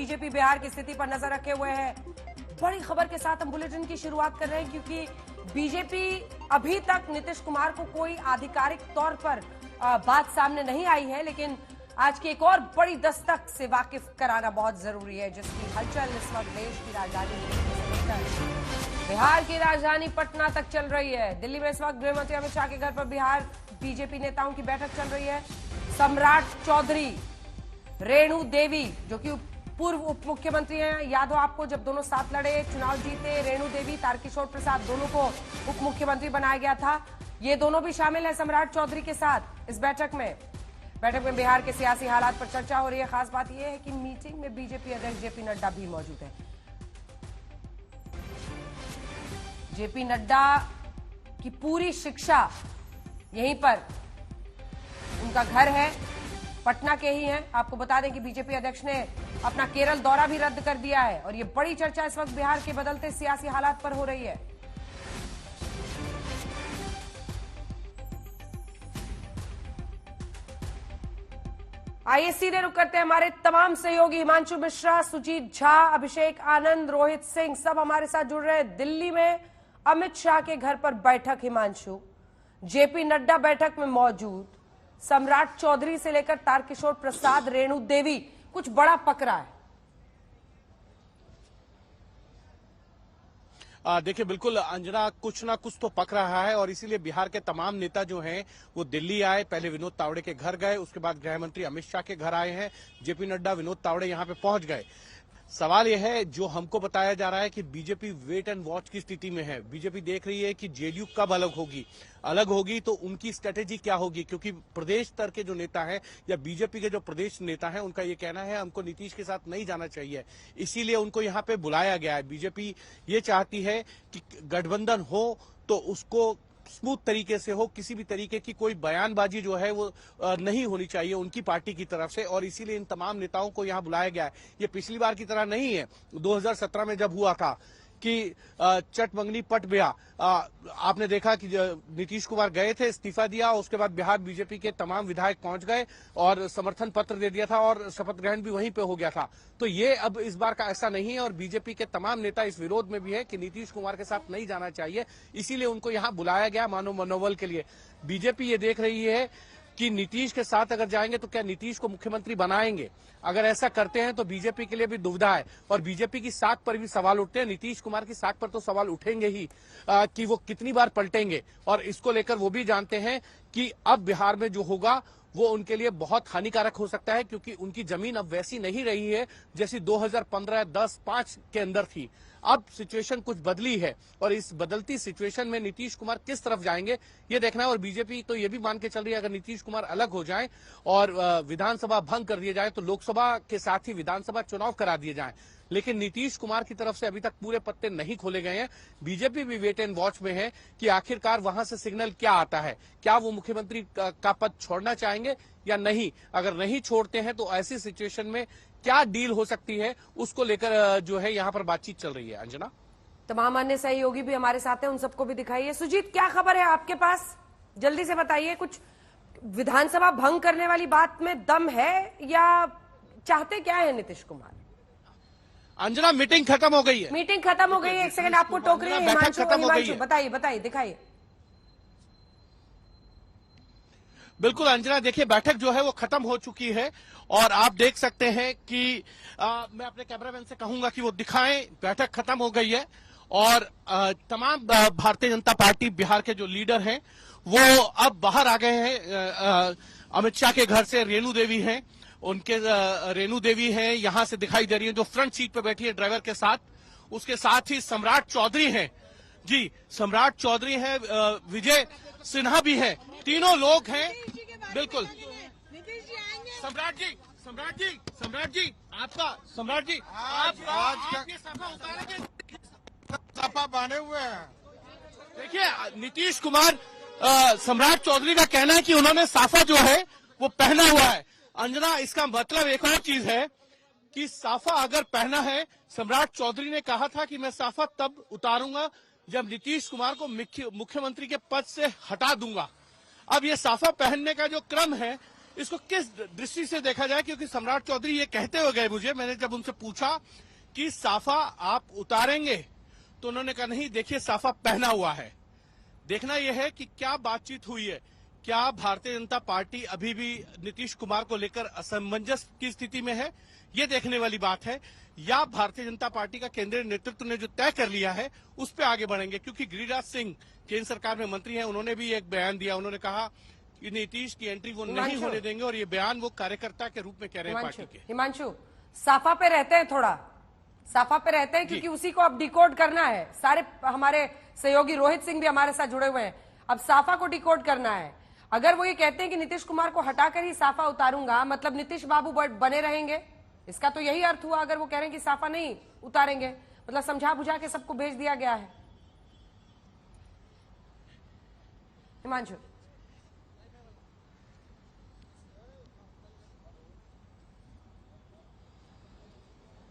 BJP Bihar की स्थिति पर नजर रखे हुए है। बड़ी खबर के साथ हम बुलेटिन की शुरुआत कर रहे हैं क्योंकि बीजेपी अभी तक नीतीश कुमार को कोई आधिकारिक तौर पर बात सामने नहीं आई है, लेकिन आज की एक और बड़ी दस्तक से वाकिफ कराना बहुत जरूरी है, जिसकी हलचल इस वक्त देश की राजधानी बिहार की राजधानी पटना तक चल रही है। दिल्ली में इस वक्त गृहमंत्री अमित शाह के घर पर बिहार बीजेपी नेताओं की बैठक चल रही है। सम्राट चौधरी, रेणु देवी जो कि पूर्व उप मुख्यमंत्री हैं, याद हो आपको जब दोनों साथ लड़े, चुनाव जीते, रेणु देवी, तारकिशोर प्रसाद दोनों को उप मुख्यमंत्री बनाया गया था। ये दोनों भी शामिल हैं सम्राट चौधरी के साथ इस बैठक में। बैठक में बिहार के सियासी हालात पर चर्चा हो रही है। खास बात यह है कि मीटिंग में बीजेपी अध्यक्ष जेपी नड्डा भी मौजूद है। जेपी नड्डा की पूरी शिक्षा यहीं पर उनका घर है, पटना के ही हैं। आपको बता दें कि बीजेपी अध्यक्ष ने अपना केरल दौरा भी रद्द कर दिया है और ये बड़ी चर्चा इस वक्त बिहार के बदलते सियासी हालात पर हो रही है। आइए सीधे रुक करते हैं हमारे तमाम सहयोगी हिमांशु मिश्रा, सुजीत झा, अभिषेक आनंद, रोहित सिंह सब हमारे साथ जुड़ रहे हैं। दिल्ली में अमित शाह के घर पर बैठक, हिमांशु, जेपी नड्डा बैठक में मौजूद, सम्राट चौधरी से लेकर तारकिशोर प्रसाद, रेणु देवी, कुछ बड़ा पकड़ा है। देखिए बिल्कुल अंजना, कुछ ना कुछ तो पक रहा है और इसीलिए बिहार के तमाम नेता जो हैं वो दिल्ली आए। पहले विनोद तावड़े के घर गए, उसके बाद गृह मंत्री अमित शाह के घर आए हैं। जेपी नड्डा, विनोद तावड़े यहां पे पहुंच गए। सवाल यह है, जो हमको बताया जा रहा है कि बीजेपी वेट एंड वॉच की स्थिति में है। बीजेपी देख रही है कि जेडीयू कब अलग होगी तो उनकी स्ट्रेटेजी क्या होगी, क्योंकि प्रदेश स्तर के जो नेता हैं या बीजेपी के जो प्रदेश नेता हैं उनका ये कहना है हमको नीतीश के साथ नहीं जाना चाहिए, इसीलिए उनको यहाँ पे बुलाया गया है। बीजेपी ये चाहती है कि गठबंधन हो तो उसको स्मूथ तरीके से हो, किसी भी तरीके की कोई बयानबाजी जो है वो नहीं होनी चाहिए उनकी पार्टी की तरफ से, और इसीलिए इन तमाम नेताओं को यहां बुलाया गया है। ये पिछली बार की तरह नहीं है 2017 में जब हुआ था कि चट मंगनी पट गया। आपने देखा कि नीतीश कुमार गए थे, इस्तीफा दिया, उसके बाद बिहार बीजेपी के तमाम विधायक पहुंच गए और समर्थन पत्र दे दिया था और शपथ ग्रहण भी वहीं पे हो गया था। तो ये अब इस बार का ऐसा नहीं है और बीजेपी के तमाम नेता इस विरोध में भी है कि नीतीश कुमार के साथ नहीं जाना चाहिए, इसीलिए उनको यहाँ बुलाया गया मानव मनोबल के लिए। बीजेपी ये देख रही है कि नीतीश के साथ अगर जाएंगे तो क्या नीतीश को मुख्यमंत्री बनाएंगे। अगर ऐसा करते हैं तो बीजेपी के लिए भी दुविधा है और बीजेपी की साख पर भी सवाल उठते हैं। नीतीश कुमार की साख पर तो सवाल उठेंगे ही कि वो कितनी बार पलटेंगे, और इसको लेकर वो भी जानते हैं कि अब बिहार में जो होगा वो उनके लिए बहुत हानिकारक हो सकता है, क्योंकि उनकी जमीन अब वैसी नहीं रही है जैसी 2015, 10, 5 के अंदर थी। अब सिचुएशन कुछ बदली है और इस बदलती सिचुएशन में नीतीश कुमार किस तरफ जाएंगे ये देखना है। और बीजेपी तो ये भी मान के चल रही है अगर नीतीश कुमार अलग हो जाएं और विधानसभा भंग कर दिए जाए तो लोकसभा के साथ ही विधानसभा चुनाव करा दिए जाएं। लेकिन नीतीश कुमार की तरफ से अभी तक पूरे पत्ते नहीं खोले गए हैं। बीजेपी भी वेट एंड वॉच में है कि आखिरकार वहां से सिग्नल क्या आता है, क्या वो मुख्यमंत्री का पद छोड़ना चाहेंगे या नहीं। अगर नहीं छोड़ते हैं तो ऐसी सिचुएशन में क्या डील हो सकती है, उसको लेकर जो है यहाँ पर बातचीत चल रही है। अंजना, तमाम अन्य सहयोगी भी हमारे साथ हैं, उन सबको भी दिखाइए। सुजीत, क्या खबर है आपके पास, जल्दी से बताइए। कुछ विधानसभा भंग करने वाली बात में दम है या चाहते क्या है नीतीश कुमार? अंजना, मीटिंग खत्म हो गई है। मीटिंग खत्म हो गई है, एक सेकंड आपको टोक रही है हिमांशु, बताइए बताइए, दिखाइए। बिल्कुल अंजना, देखिए बैठक जो है वो खत्म हो चुकी है और आप देख सकते हैं कि मैं अपने कैमरामैन से कहूंगा कि वो दिखाएं, बैठक खत्म हो गई है और तमाम भारतीय जनता पार्टी बिहार के जो लीडर हैं वो अब बाहर आ गए हैं। अमित शाह के घर से रेणु देवी हैं, उनके रेणु देवी हैं, यहां से दिखाई दे रही है जो फ्रंट सीट पे बैठी है ड्राइवर के साथ। उसके साथ ही सम्राट चौधरी हैं, जी सम्राट चौधरी हैं, विजय सिन्हा भी हैं, तीनों लोग हैं। बिल्कुल सम्राट जी आपका, सम्राट जी आप ये सफा उतारेंगे, सफा बांधे हुए हैं। देखिए नीतीश कुमार, सम्राट चौधरी का कहना है कि उन्होंने साफा जो है वो पहना हुआ है। अंजना, इसका मतलब एक और चीज है कि साफा अगर पहना है, सम्राट चौधरी ने कहा था कि मैं साफा तब उतारूंगा जब नीतीश कुमार को मुख्यमंत्री के पद से हटा दूंगा। अब ये साफा पहनने का जो क्रम है इसको किस दृष्टि से देखा जाए, क्योंकि सम्राट चौधरी ये कहते हुए गए मुझे, मैंने जब उनसे पूछा कि साफा आप उतारेंगे तो उन्होंने कहा नहीं, देखिए साफा पहना हुआ है। देखना यह है कि क्या बातचीत हुई है, क्या भारतीय जनता पार्टी अभी भी नीतीश कुमार को लेकर असमंजस की स्थिति में है, ये देखने वाली बात है, या भारतीय जनता पार्टी का केंद्रीय नेतृत्व ने जो तय कर लिया है उस पर आगे बढ़ेंगे। क्योंकि गिरिराज सिंह केंद्र सरकार में मंत्री हैं, उन्होंने भी एक बयान दिया, उन्होंने कहा कि नीतीश की एंट्री वो नहीं होने देंगे, और ये बयान वो कार्यकर्ता के रूप में कह रहे हैं पार्टी के। हिमांशु, साफा पे रहते हैं, थोड़ा साफा पे रहते हैं, क्योंकि उसी को अब डिकोड करना है। सारे हमारे सहयोगी रोहित सिंह भी हमारे साथ जुड़े हुए हैं, अब साफा को डिकोड करना है। अगर वो ये कहते हैं कि नीतीश कुमार को हटाकर ही साफा उतारूंगा, मतलब नीतीश बाबू बने रहेंगे, इसका तो यही अर्थ हुआ। अगर वो कह रहे हैं कि साफा नहीं उतारेंगे, मतलब समझा बुझा के सबको भेज दिया गया है। हिमांशु,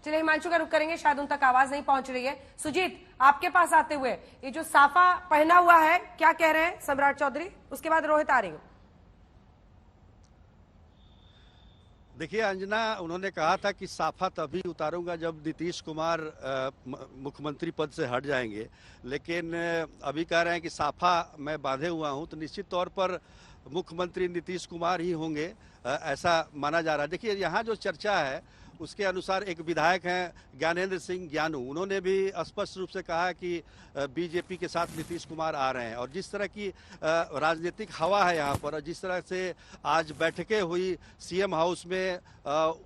चलिए हिमांशु का रुख करेंगे, शायद उन तक आवाज नहीं पहुंच रही है। सुजीत, आपके पास आते हुए, ये जो साफा पहना हुआ है, क्या कह रहे हैं सम्राट चौधरी? उसके बाद रोहित आ रही हूं। देखिए अंजना, उन्होंने कहा था कि साफा तभी उतारूंगा जब नीतीश कुमार मुख्यमंत्री पद से हट जाएंगे, लेकिन अभी कह रहे हैं कि साफा मैं बांधे हुआ हूं, तो निश्चित तौर पर मुख्यमंत्री नीतीश कुमार ही होंगे, ऐसा माना जा रहा है। देखिए यहाँ जो चर्चा है उसके अनुसार एक विधायक हैं ज्ञानेंद्र सिंह ज्ञानू, उन्होंने भी स्पष्ट रूप से कहा कि बीजेपी के साथ नीतीश कुमार आ रहे हैं। और जिस तरह की राजनीतिक हवा है यहाँ पर, और जिस तरह से आज बैठकें हुई सीएम हाउस में,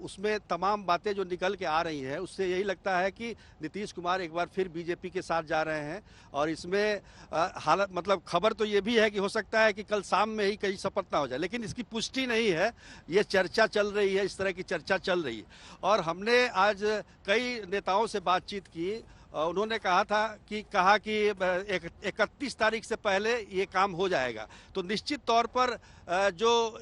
उसमें तमाम बातें जो निकल के आ रही हैं, उससे यही लगता है कि नीतीश कुमार एक बार फिर बीजेपी के साथ जा रहे हैं। और इसमें हालत, मतलब खबर तो ये भी है कि हो सकता है कि कल शाम में ही कहीं शपथ ना हो जाए, लेकिन इसकी पुष्टि नहीं है। ये चर्चा चल रही है, इस तरह की चर्चा चल रही है। और हमने आज कई नेताओं से बातचीत की, उन्होंने कहा कि 31 तारीख से पहले ये काम हो जाएगा। तो निश्चित तौर पर जो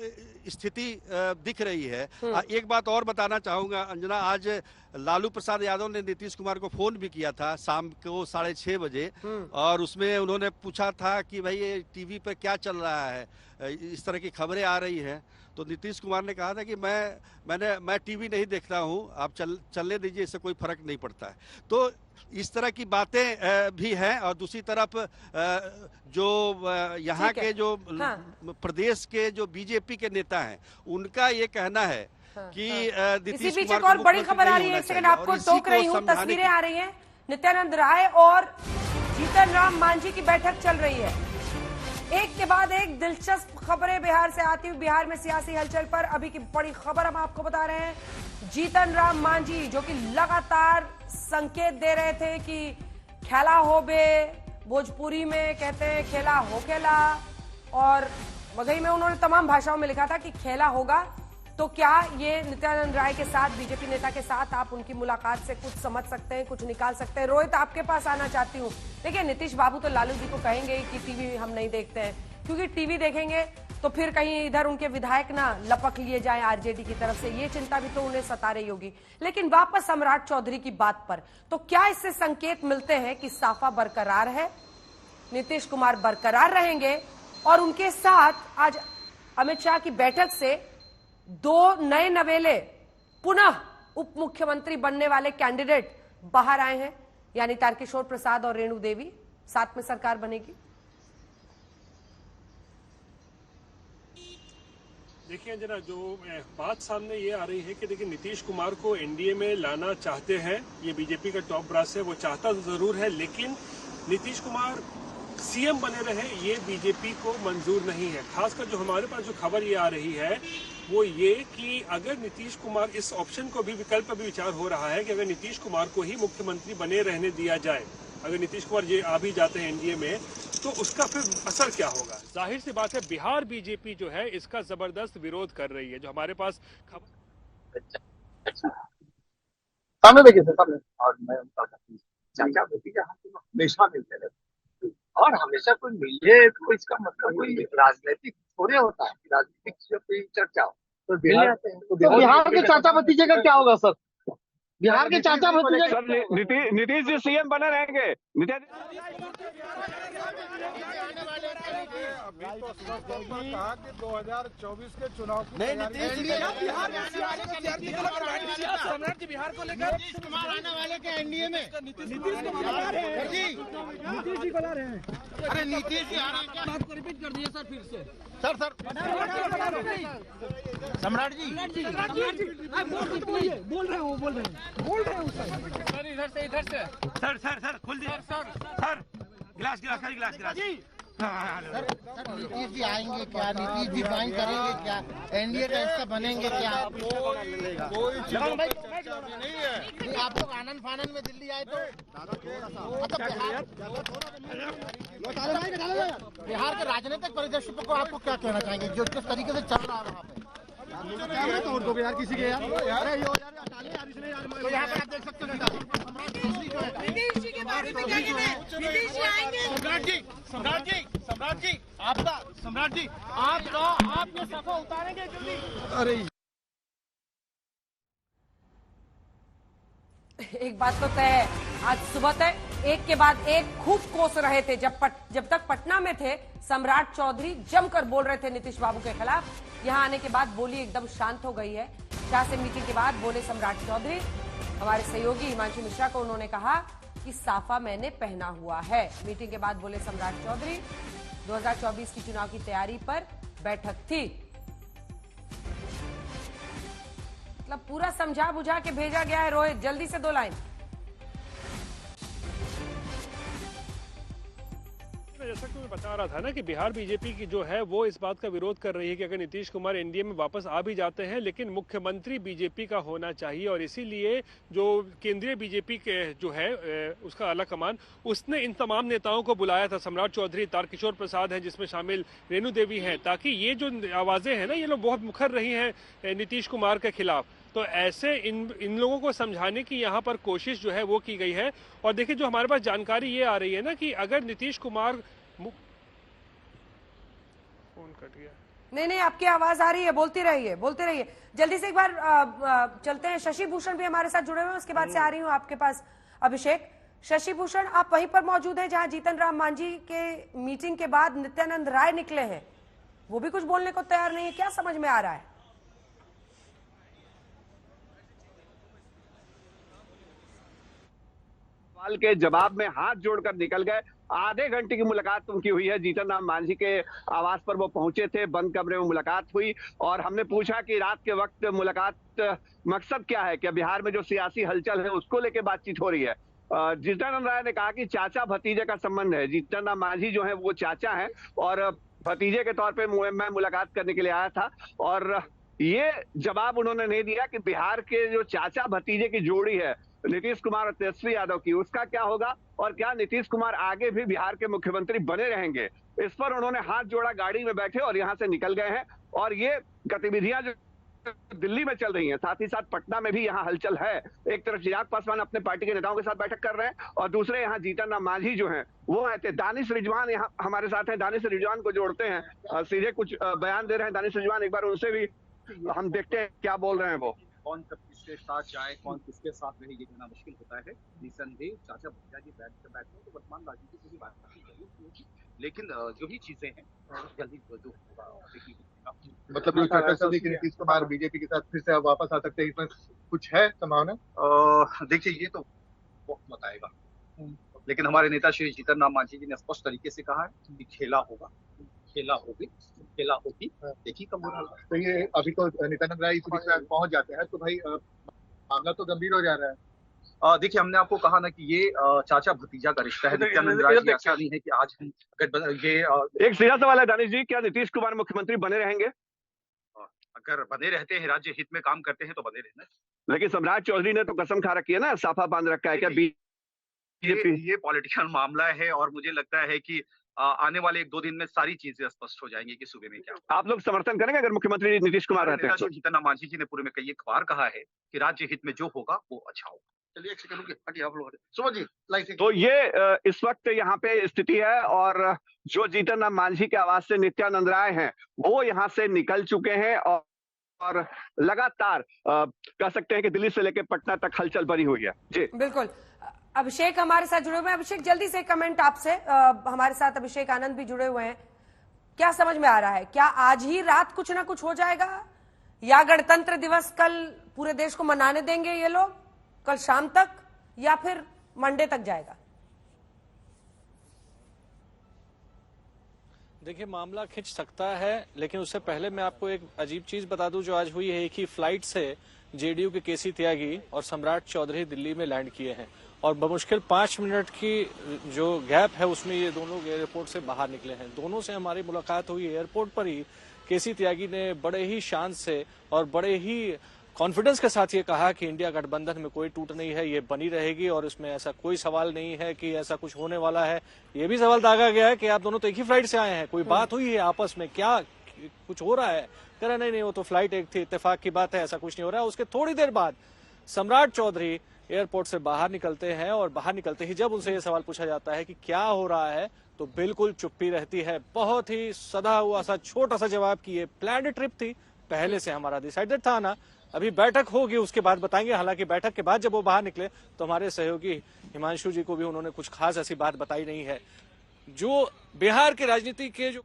स्थिति दिख रही है। एक बात और बताना चाहूंगा अंजना, आज लालू प्रसाद यादव ने नीतीश कुमार को फोन भी किया था शाम को 6:30 बजे, और उसमें उन्होंने पूछा था कि भाई ये टीवी पर क्या चल रहा है, इस तरह की खबरें आ रही हैं। तो नीतीश कुमार ने कहा था कि मैं टीवी नहीं देखता हूं, आप चलने दीजिए, इससे कोई फर्क नहीं पड़ता है। तो इस तरह की बातें भी हैं। और दूसरी तरफ जो यहाँ के जो प्रदेश के जो बीजेपी के नेता हैं, उनका ये कहना है कि नीतीश कुमार को और बड़ी खबर आ रही है, एक सेकंड आपको टोक रही हूँ, तस्वीरें आ रही हैं। नित्यानंद राय और जीतन राम मांझी की बैठक चल रही है। एक के बाद एक दिलचस्प खबरें बिहार से आती हुई, बिहार में सियासी हलचल पर अभी की बड़ी खबर हम आपको बता रहे हैं। जीतन राम मांझी जो कि लगातार संकेत दे रहे थे कि खेला हो बे, भोजपुरी में कहते हैं खेला हो खेला, और मगही में उन्होंने तमाम भाषाओं में लिखा था कि खेला होगा। तो क्या ये नित्यानंद राय के साथ, बीजेपी नेता के साथ, आप उनकी मुलाकात से कुछ समझ सकते हैं, कुछ निकाल सकते हैं? रोहित, आपके पास आना चाहती हूँ। देखिए नीतीश बाबू तो लालू जी को कहेंगे कि टीवी हम नहीं देखते हैं, क्योंकि टीवी देखेंगे तो फिर कहीं इधर उनके विधायक ना लपक लिए जाएं आरजेडी की तरफ से, ये चिंता भी तो उन्हें सता रही होगी। लेकिन वापस सम्राट चौधरी की बात पर, तो क्या इससे संकेत मिलते हैं कि साफा बरकरार है, नीतीश कुमार बरकरार रहेंगे, और उनके साथ आज अमित शाह की बैठक से 2 नए नवेले पुनः उप मुख्यमंत्री बनने वाले कैंडिडेट बाहर आए हैं, यानी तारकिशोर प्रसाद और रेणु देवी, साथ में सरकार बनेगी। देखिए अंजना, जो बात सामने ये आ रही है कि देखिए नीतीश कुमार को एनडीए में लाना चाहते हैं, ये बीजेपी का टॉप ब्रास है, वो चाहता तो जरूर है, लेकिन नीतीश कुमार सीएम बने रहे ये बीजेपी को मंजूर नहीं है। खासकर जो हमारे पास जो खबर ये आ रही है वो ये कि अगर नीतीश कुमार, इस ऑप्शन को भी, विकल्प पर भी विचार हो रहा है कि अगर नीतीश कुमार को ही मुख्यमंत्री बने रहने दिया जाए, अगर नीतीश कुमार ये आ भी जाते हैं एनडीए में, तो उसका फिर असर क्या होगा? जाहिर सी बात है बिहार बीजेपी जो है इसका जबरदस्त विरोध कर रही है। जो हमारे पास सामने देखिए सर, सामने, और मैं चाचा भतीजा हमेशा मिलते रहते, और हमेशा कोई मिले तो इसका मतलब कोई राजनीतिक थोड़े होता है, राजनीतिक कोई चर्चा हो तो मिलने आते हैं। तो बिहार के चाचा भतीजे का क्या होगा सर? बिहार के चाचा भतीजे नीतीश जी सीएम बने रहेंगे। अभी तो स्पष्ट तौर पर कहा कि 2024 के चुनाव की नहीं, तैयारी नीतीश जी बिहार सम्राट जी बिहार को लेकर नीतीश कुमार आने वाले के एनडीए में नीतीश जी को ला रहे हैं। नीतीश जी को ला रहे हैं। अरे नीतीश जी आ रहे हैं क्या? बात को रिपीट कर दिए सर फिर से। सर सम्राट जी बोल रहे हो सर इधर से सर खुल दिया सर गिलास नीतीश जी आएंगे क्या? नीतीश जी ज्वाइन करेंगे क्या? एनडीए का हिस्सा बनेंगे क्या? कोई नहीं है। आप लोग आनंद फानंद में दिल्ली आए तो बिहार के राजनीतिक परिदृश्य को आपको क्या कहना चाहेंगे जो किस तरीके से चल रहा है वहाँ पे? कैमरा तोड़ दोगे यार किसी के यार। अरे यो यार तो यहाँ पर आप देख सकते हो नीतीश जी के बारे में क्या कहना है? नीतीश जी आएंगे। सम्राट जी आपका सम्राट जी आपने सफा उतारेंगे जल्दी। अरे एक बात तो तय है, आज सुबह तक एक के बाद एक खूब कोस रहे थे। जब तक पटना में थे सम्राट चौधरी जमकर बोल रहे थे नीतीश बाबू के खिलाफ। यहां आने के बाद बोली एकदम शांत हो गई है। शाह से मीटिंग के बाद बोले सम्राट चौधरी। हमारे सहयोगी हिमांशु मिश्रा को उन्होंने कहा कि साफा मैंने पहना हुआ है। मीटिंग के बाद बोले सम्राट चौधरी। 2024 की चुनाव की तैयारी पर बैठक थी। मतलब पूरा समझा बुझा के भेजा गया है। रोहित जल्दी से 2 लाइन। जैसा कि मैं बता रहा था ना कि बिहार बीजेपी की जो है वो इस बात का विरोध कर रही है कि अगर नीतीश कुमार एनडीए में वापस आ भी जाते हैं लेकिन मुख्यमंत्री बीजेपी का होना चाहिए। और इसीलिए जो केंद्रीय बीजेपी के जो है उसका आला कमान उसने इन तमाम नेताओं को बुलाया था। सम्राट चौधरी, तारकिशोर प्रसाद हैं जिसमें शामिल रेणु देवी हैं, ताकि ये जो आवाजें हैं ना ये लोग बहुत मुखर रही हैं नीतीश कुमार के खिलाफ। तो ऐसे इन लोगों को समझाने की यहाँ पर कोशिश जो है वो की गई है। और देखिए जो हमारे पास जानकारी ये आ रही है ना कि अगर नीतीश कुमार फोन कट गया। नहीं आपकी आवाज आ रही है, बोलते रहिए जल्दी से। एक बार चलते हैं, शशि भूषण भी हमारे साथ जुड़े हुए हैं। उसके बाद से आ रही हूँ आपके पास अभिषेक। शशि भूषण आप वहीं पर मौजूद हैं जहां जीतन राम मांझी के मीटिंग के बाद नित्यानंद राय निकले हैं। वो भी कुछ बोलने को तैयार नहीं है, क्या समझ में आ रहा है? सवाल के जवाब में हाथ जोड़कर निकल गए। आधे घंटे की मुलाकात उनकी हुई है। जीतन राम मांझी के आवास पर वो पहुंचे थे, बंद कमरे में मुलाकात हुई और हमने पूछा कि रात के वक्त मुलाकात मकसद क्या है, क्या बिहार में जो सियासी हलचल है उसको लेकर बातचीत हो रही है। जीतन राय ने कहा कि चाचा भतीजे का संबंध है। जीतन राम मांझी जो है वो चाचा है और भतीजे के तौर पर मैं मुलाकात करने के लिए आया था। और ये जवाब उन्होंने नहीं दिया कि बिहार के जो चाचा भतीजे की जोड़ी है नीतीश कुमार और तेजस्वी यादव की, उसका क्या होगा और क्या नीतीश कुमार आगे भी बिहार के मुख्यमंत्री बने रहेंगे। इस पर उन्होंने हाथ जोड़ा, गाड़ी में बैठे और यहां से निकल गए हैं। और ये गतिविधियां जो दिल्ली में चल रही हैं, साथ ही साथ पटना में भी यहाँ हलचल है। एक तरफ चिराग पासवान अपने पार्टी के नेताओं के साथ बैठक कर रहे हैं और दूसरे यहाँ जीतन राम मांझी जो हैं वो है। दानिश रिजवान यहाँ हमारे साथ हैं। दानिश रिजवान को जोड़ते हैं, सीधे कुछ बयान दे रहे हैं। दानिश रिजवान, एक बार उनसे भी हम देखते हैं क्या बोल रहे हैं वो। कौन कब किसके साथ जाए, कौन किसके साथ रहे, ये कहना मुश्किल होता है। निसंदेह चाचा भतीजा जी बैठते हैं तो वर्तमान राजनीति से भी बात जरूर होगी, लेकिन जो भी चीजें हैं जल्दी जो होगा देखिए। मतलब नीतीश कुमार बीजेपी के साथ फिर से वापस आ सकते हैं, इसमें कुछ है संभावना? देखिए ये तो वक्त बताएगा, लेकिन हमारे नेता श्री जीतन राम मांझी जी ने स्पष्ट तरीके से कहा है कि खेला होगा, खेला होगी, देखिए कब हो रहा है। तो ये अभी तो नित्यानंद राय इसी बीच में पहुंच जाते हैं तो भाई मामला तो गंभीर हो जा रहा है। देखिए हमने आपको कहा ना कि ये चाचा भतीजा का रिश्ता है। नित्यानंद राय जी ऐसा नहीं है कि आज हम ये एक सीधा सवाल है दानिश जी, क्या नीतीश कुमार मुख्यमंत्री बने रहेंगे? अगर बने रहते हैं, राज्य हित में काम करते हैं तो बने रहना। लेकिन सम्राट चौधरी ने तो कसम खा रखी है ना, साफा बांध रखा है। क्या ये पॉलिटिकल मामला है और मुझे लगता है कि आने वाले 1-2 दिन में सारी चीजें स्पष्ट हो जाएंगी कि सूबे में क्या। आप लोग समर्थन करेंगे अगर मुख्यमंत्री नीतीश कुमार रहते हैं? जीतन राम मांझी जी ने पूरे में कई एक बार कहा है कि राज्य हित में जो होगा वो अच्छा होगा। चलिए एक सेकंड रुकिए, आप लोग सुमन जी लाइक। तो ये इस वक्त यहाँ पे स्थिति है और जो जीतन राम मांझी के आवाज से नित्यानंद राय हैं वो यहाँ से निकल चुके हैं और लगातार कह सकते हैं कि दिल्ली से लेकर पटना तक हलचल बनी हुई है। जी बिल्कुल। अभिषेक हमारे साथ जुड़े हुए हैं। अभिषेक जल्दी से कमेंट आपसे। हमारे साथ अभिषेक आनंद भी जुड़े हुए हैं। क्या समझ में आ रहा है? क्या आज ही रात कुछ ना कुछ हो जाएगा, या गणतंत्र दिवस कल पूरे देश को मनाने देंगे ये लोग कल शाम तक, या फिर मंडे तक जाएगा? देखिए, मामला खिंच सकता है, लेकिन उससे पहले मैं आपको एक अजीब चीज बता दूं जो आज हुई है। एक ही फ्लाइट से जेडीयू के केसी त्यागी और सम्राट चौधरी दिल्ली में लैंड किए हैं और बमुश्किल 5 मिनट की जो गैप है उसमें ये दोनों एयरपोर्ट से बाहर निकले हैं। दोनों से हमारी मुलाकात हुई एयरपोर्ट पर ही। केसी त्यागी ने बड़े ही शान से और बड़े ही कॉन्फिडेंस के साथ ये कहा कि इंडिया गठबंधन में कोई टूट नहीं है, ये बनी रहेगी और इसमें ऐसा कोई सवाल नहीं है कि ऐसा कुछ होने वाला है। ये भी सवाल दागा गया है कि आप दोनों तो एक ही फ्लाइट से आए हैं, कोई बात हुई है आपस में, क्या कुछ हो रहा है? कह रहे नहीं, वो तो फ्लाइट एक थी, इत्तेफाक की बात है, ऐसा कुछ नहीं हो रहा है। उसके थोड़ी देर बाद सम्राट चौधरी एयरपोर्ट से बाहर निकलते हैं और बाहर निकलते ही जब उनसे ये सवाल पूछा जाता है कि क्या हो रहा है, तो बिल्कुल चुप्पी रहती है। बहुत ही सदा हुआ सा छोटा सा जवाब कि ये प्लान्ड ट्रिप थी, पहले से हमारा डिसाइडेड था ना, अभी बैठक होगी उसके बाद बताएंगे। हालांकि बैठक के बाद जब वो बाहर निकले तो हमारे सहयोगी हिमांशु जी को भी उन्होंने कुछ खास ऐसी बात बताई नहीं है। जो बिहार की राजनीति के जो